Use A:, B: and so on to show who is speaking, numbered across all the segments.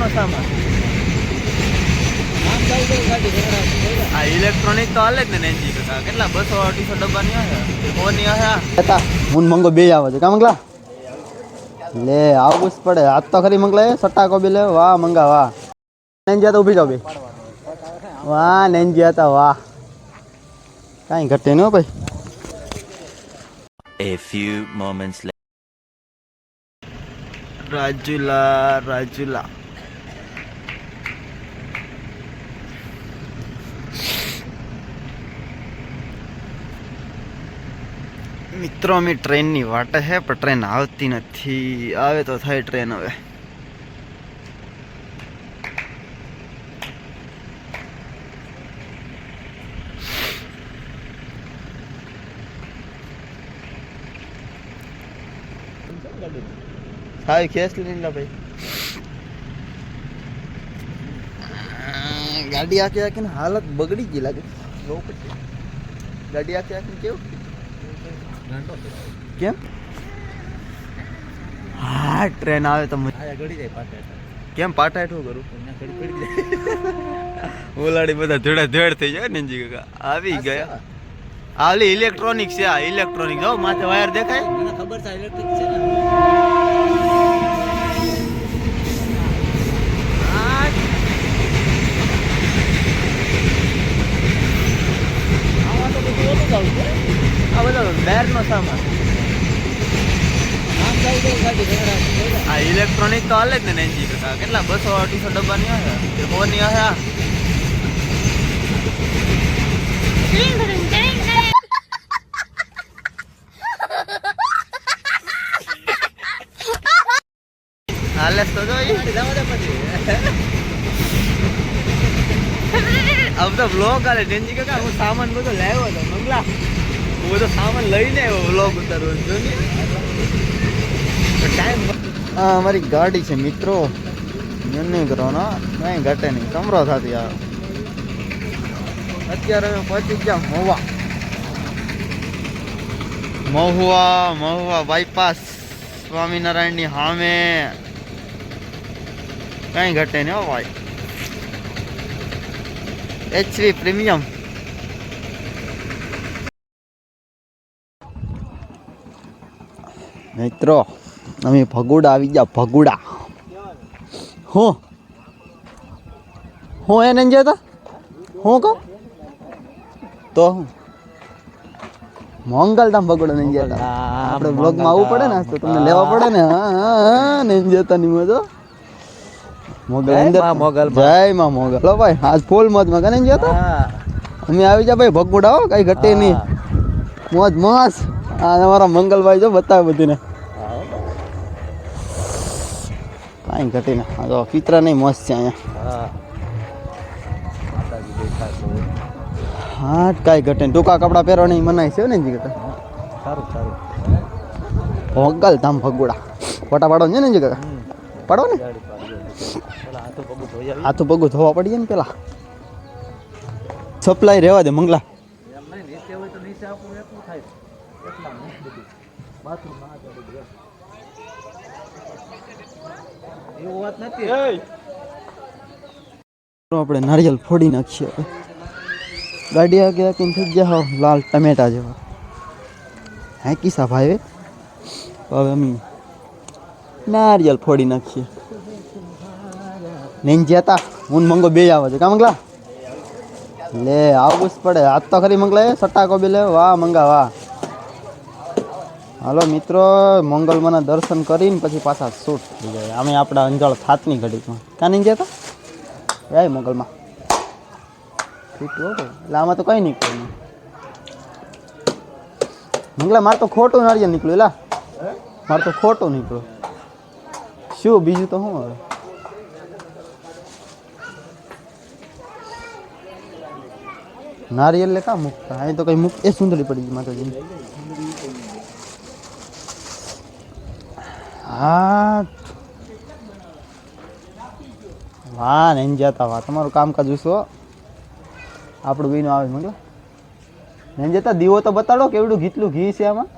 A: નો સામાન આ ઇલેક્ટ્રોનિક તો હાલે જ ને નેનજી કાકા કેટલા 200-250 ડબ્બાની આવે કોની આવે હું મંગો બે આવે છે કા મંગલા લે આવું જ પડે આજ તો ખરી મંગલા સટાકો બી લે વાહ મંગા વાહ નેનજી તો ઊભી જાવ બે વાહ નેનજી હતા વાહ કાઈ ઘટે ન ભાઈ
B: A few moments later.
A: Rajula મિત્રો અમે ટ્રેનની વાટે છે પણ ટ્રેન આવતી નથી આવે તો થાય ટ્રેન હવે સાવી ખેસ લઈને ભાઈ ગાડી આખી આખીને હાલત બગડી ગઈ લાગે ગાડી આખી આખીને કેવું કેમ હા ટ્રેન આવે તો કેમ પાટા હેઠું કરું ઓલાડી બધા ધેડ થઈ જાય ને જી કાકા આવી ગયા આલી ઇલેક્ટ્રોનિક છે આ ઇલેક્ટ્રોનિક જો માથે વાયર દેખાય મને ખબર છે ઇલેક્ટ્રિક છે ને આ બધા બહારનો સામાન આ ઇલેક્ટ્રોનિક તો હાલે જ ને નેનજી કાકા કેટલા 200-250 ડબ્બાની આવે કોની આવે હાલે તો જો अब तो ब्लॉग आले નેનજી કાકા હું સામાન બધો લાવ્યો હતો મંગલા હું બધો સામાન લઈને આવ્યો વ્લોગ ઉતારવો જો ને ટાઈમ હા અમારી ગાડી છે મિત્રો નહીં કરવાનો કઈ ઘટે નહીં કમરો થતી આવે અત્યારે અમે પહોંચી ગયા મહુવા બાયપાસ સ્વામિનારાયણની સામે કઈ ઘટે નહીં હો ભાઈ એચવી પ્રીમિયમ મિત્રો અમે ભગુડા આવી ગયા ભગુડા હું એને જતા હું કહું તો મોંગલધામ ભગુડા નહીં જતા આપણે બ્લોગમાં આવવું પડે ને તો તમને લેવા પડે ને હા નહીં જતા નહીં મજો મોગલ અંદર મોગલ જય માં મોગલ લો ભાઈ આજ ફૂલ મોજ માં કને જતો અમે આવી જા ભાઈ ભગુડા હો કઈ ઘટે નહીં મોજ મોજ આ અમારા મંગલભાઈ જો બતાવે બધીને કઈ ઘટે ને આ તો પિતરા નહીં મસ્ત છે અહીંયા હા કઈ ઘટે ટૂંકા કપડા પહેરવાની મનાય છે ને જી કાકા સારું મોગલ ધામ ભગુડા ફોટા પાડો છે ને જી કાકા પાડો ને હાથું પગું ધોવા પડીએ ને પેલા સપ્લાય રહેવા દે મંગલા આપણે નારિયેલ ફોડી નાખીએ ગાડી આગે આખીને થઈ ગયા લાલ ટમેટા જેવા હે કિસ્સા ભાઈ હવે અમે નારિયેલ ફોડી નાખીએ નેનજી હતા હું મંગો બે આવે છે કા મંગલા લે આવું જ પડે આજ તો ખરી મંગલા સટાકો બી લે વાહ મંગા વાહ હાલો મિત્રો મંગલમાના દર્શન કરીને પછી પાછા શૂટ થઈ જાય અમે આપણા અંજળ થાતની ઘડીમાં કાં નહીં જતા જાય મંગલમાં એટલે આમાં તો કંઈ નીકળ્યું મંગલા મારે તો ખોટું નારિયેળ નીકળ્યું એલા મારે તો ખોટું નીકળ્યું શું બીજું તો શું હવે નારિયેલ લે કા મૂકતા અહીં તો કઈ મૂક એ સુંદરી પડી ગઈ માતાજી હા વાહ નહીં જતા વાહ તમારું કામકાજ જોશો આપણું બીનું આવે મંગલા નહીં જતા દીવો તો બતાડો કેવડું ઘીટલું ઘી છે આમાં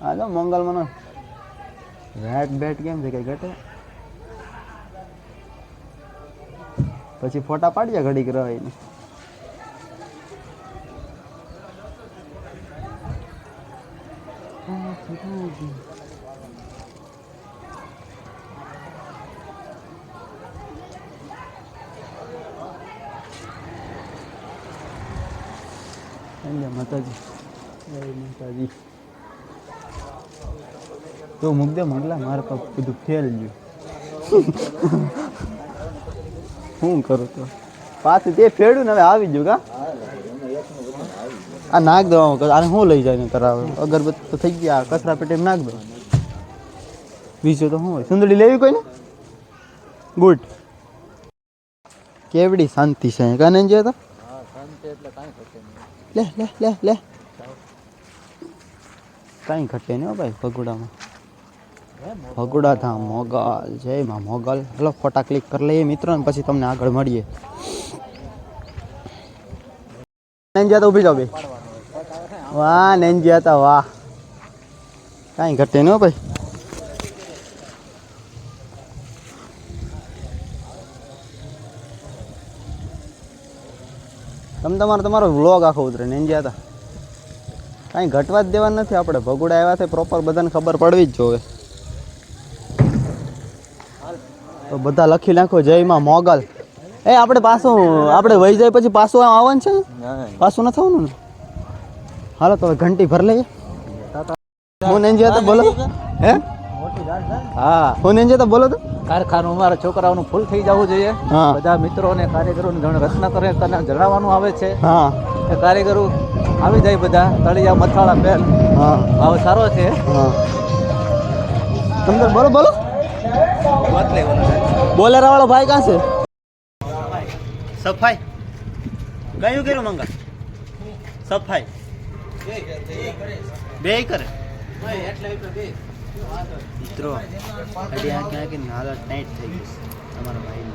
A: હા જો મંગલ મને વેટ બેટ કેમ છે કઈ ઘટે પછી ફોટા પાડ્યા ઘડીક રહીને. માતાજી જય માતાજી. તો મૂક દે મંગલા, મારે પગ બધું ફેલ ગયું. શું કરું તો પાછું તે ફેડ્યું ને હવે આવી ગયું કા. આ નાખ દો આને શું લઈ જાય ને કરાવે. અગરબત્તી તો થઈ ગયા, કચરા પેટે નાખ દો. બીજું તો શું હોય. સુંદરી લેવી કોઈ ને ગુડ. કેવડી શાંતિ છે કાને જે તો. લે લે લે લે કાંઈ ઘટે નહીં ભાઈ ભગુડામાં. ભગુડા ધામ મોગલ, જય માં મોગલ. હલો ફોટા ક્લિક કરી લઈએ મિત્રો ને પછી તમને આગળ મળીએ. નેંજિયા તો ઊભી જાવ બે. વાહ નેંજિયા હતા વાહ. કાંઈ ઘટે નહીં ભાઈ. તમારો વ્લોગ આખો ઉતરે નેંજિયા હતા. કાંઈ ઘટવા જ દેવા નથી. આપણે ભગુડા આવ્યા છે પ્રોપર, બધાને ખબર પડવી જ જોવે. તો બધા લખી નાખો જય માં મોગલ. એ આપણે પાછું આપણે વહી જાય પછી પાછું આવવાનું છે. પાછું ન થવાનું ને. હાલો તો ઘંટી ભર લઈએ. હું નેંજિયા હતા બોલો. હે હા હું નેંજિયા હતા બોલો તો.
C: કારખાનું અમારા છોકરાઓનું ફૂલ થઈ જવું જોઈએ. બધા મિત્રો અને કારીગરોને રચના કરે જણાવવાનું આવે છે.
A: હા
C: એ કારીગરો આવી જાય બધા તળિયા મથાળા પેન.
A: હા
C: ભાવ સારો છે.
A: હા તમને બોલો બોલો. બોલેરા વાળો ભાઈ કાં છે? સફાઈ કયું કર્યું મંગા? સફાઈ બે કરે મિત્રો. હજી આ ક્યાં કે હાલત ટાઈટ થઈ ગઈ તમારા ભાઈ.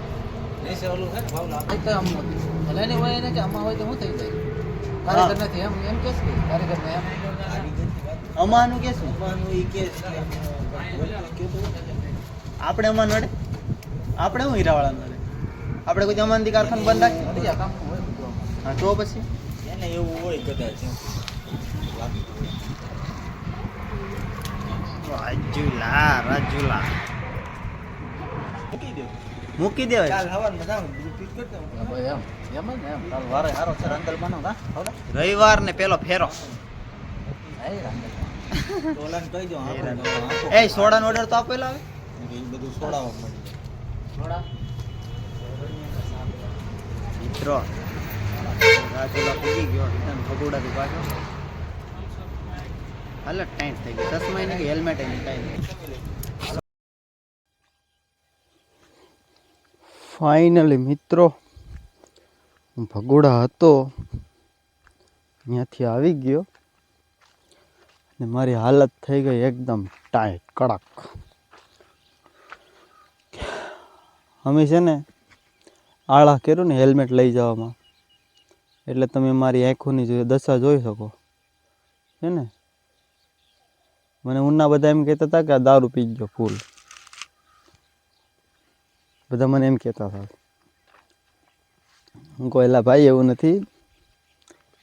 A: અમાનું કે શું આપણે અમાન નડે. આપણે શું હીરાવાળા નડે. આપણે કોઈ અમાનથી કારખાનું બંધ રાખીએ. હા તો પછી એને એવું હોય કદાચ. રાજુલા મૂકી દેવાય. રવિવાર ને પેલો ફેરો. એ સોડાનો ઓર્ડર તો આપેલો આવે. બધું સોડા મિત્રો રાજુલા પૂગી ગયો ભગોડાથી પાછો. હાલત ટાઈટ થઈ ગઈ. ચશ્મા નહીં કે હેલ્મેટ નહીં કાંઈ નહીં. ફાઇનલી મિત્રો હું ભગોડા હતો ત્યાંથી આવી ગયો ને મારી હાલત થઈ ગઈ એકદમ ટાઈટ કડક. અમે છે ને આળા કર્યું ને હેલ્મેટ લઈ જવામાં, એટલે તમે મારી આંખોની દશા જોઈ શકો છે ને. મને ઉના બધા એમ કહેતા હતા કે આ દારૂ પી ગયો ફૂલ. બધા મને એમ કહેતા હતા. હું કહું એલા ભાઈ એવું નથી,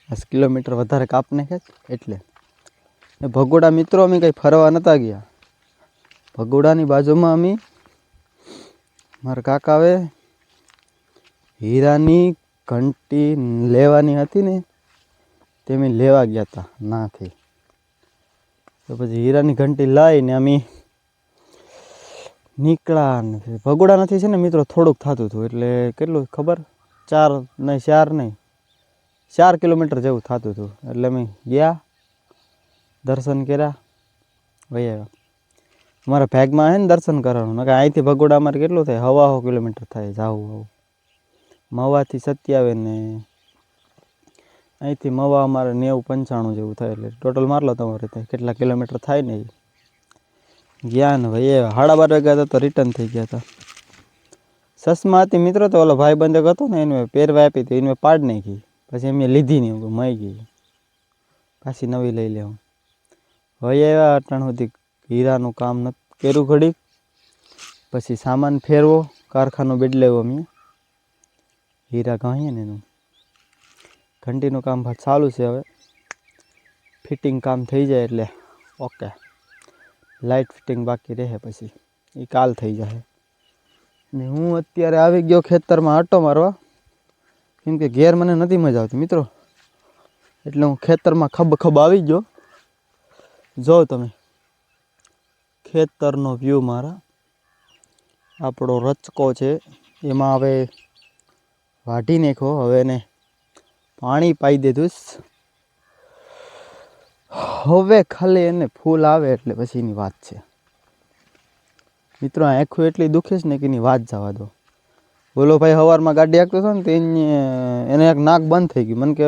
A: 10 કિલોમીટર વધારે કાપ નાખે એટલે. ને ભગોડા મિત્રો અમે કંઈ ફરવા નહોતા ગયા. ભગોડાની બાજુમાં અમે મારા કાકાએ હીરાની ઘંટી લેવાની હતી ને તે અમે લેવા ગયા હતા નાથી. તો પછી હીરાની ઘંટી લાવીને અમે નીકળ્યા. ને ભગોડા નથી છે ને મિત્રો થોડુંક થતું હતું, એટલે કેટલું ખબર 4 કિલોમીટર જેવું થતું હતું. એટલે અમે ગયા, દર્શન કર્યા, વહી આવ્યા. અમારા ભાગમાં આવે ને દર્શન કરવાનું. નકર અહીંથી ભગોડા અમારે કેટલું થાય, 1.5 કિલોમીટર થાય જાવું આવું. મવાથી 27 ને અહીંથી મવા અમારે 90-95 જેવું થાય. એટલે ટોટલ માર લો તમારે ત્યાં કેટલા કિલોમીટર થાય ને. ગયા ને ભાઈ 12:30 વાગ્યા તો રિટર્ન થઈ ગયા હતા. ચશ્મા હતી મિત્રો તો ઓલો ભાઈ બંધક હતો ને એને પહેરવા આપી હતી, એને પાડ નાખી. પછી એમને લીધી નહીં, મળી ગઈ. પાછી નવી લઈ લેવું. ભાઈ આવ્યા અટાણ સુધી હીરાનું કામ નથી કર્યું ઘડીક. પછી સામાન ફેરવો, કારખાનું બદલાવ્યો અમે. હીરા કહીએ ને એનું ઘંટીનું કામ ચાલુ છે. હવે ફિટિંગ કામ થઈ જાય એટલે ઓકે. લાઇટ ફિટિંગ બાકી રહે પછી એ કાલ થઈ જાય. ને હું અત્યારે આવી ગયો ખેતરમાં આંટો મારવા, કેમ કે ઘેર મને નથી મજા આવતી મિત્રો, એટલે હું ખેતરમાં ખબ આવી ગયો. જો તમે ખેતરનો વ્યૂ મારા, આપણો રચકો છે એમાં હવે વાઢી નાખો. હવે એને પાણી પાઈ દીધું. હવે ખાલી એને ફૂલ આવે એટલે પછી એની વાત છે મિત્રો. આંખું એટલી દુખે છે ને કે એની વાત જવા દો. બોલો ભાઈ સવારમાં ગાડી હાંકતો હતો ને તો એને એક નાક બંધ થઈ ગયું. મને કે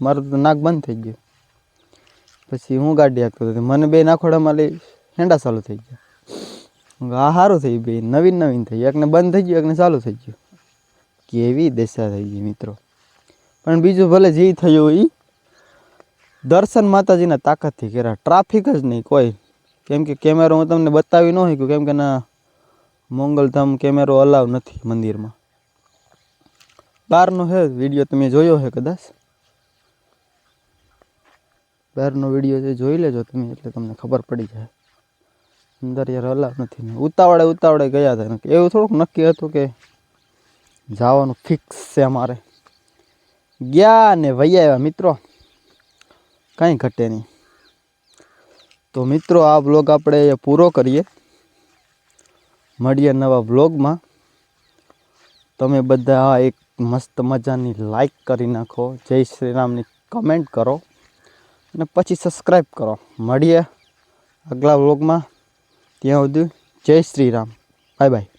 A: મારું તો નાક બંધ થઈ ગયું. પછી હું ગાડી હાંકતો હતો, મને બે નાખોડામાં લઈ હેંડા ચાલુ થઈ ગયા. આ સારું થયું, બે નવીન થઈ. એકને બંધ થઈ ગયું, એકને ચાલુ થઈ ગયું. કેવી દશા થઈ ગઈ મિત્રો. પણ બીજું ભલે જે થયું એ દર્શન માતાજીના તાકાતથી કર્યા. ટ્રાફિક જ નહીં કોઈ, કેમ કે કેમેરો હું તમને બતાવી ન શક્યું, કેમ કે ના મોંગલધામ કેમેરો અલાવ નથી મંદિરમાં. બહારનો છે વિડીયો, તમે જોયો છે કદાચ. બહારનો વિડીયો જે જોઈ લેજો તમે, એટલે તમને ખબર પડી જાય. અંદર યાર અલાવ નથી. ઉતાવળે ગયા હતા. એવું થોડુંક નક્કી હતું કે જવાનું ફિક્સ છે અમારે. ગયા ને વૈયા આવ્યા મિત્રો, કાંઈ ઘટે નહીં. તો મિત્રો આ વ્લોગ આપણે પૂરો કરીએ. મળીએ નવા વ્લોગમાં. તમે બધા એક મસ્ત મજાની લાઈક કરી નાખો, જય શ્રી રામની કમેન્ટ કરો અને પછી સબસ્ક્રાઈબ કરો. મળીએ આગલા વ્લોગમાં. ત્યાં સુધી જય શ્રી રામ. Bye bye.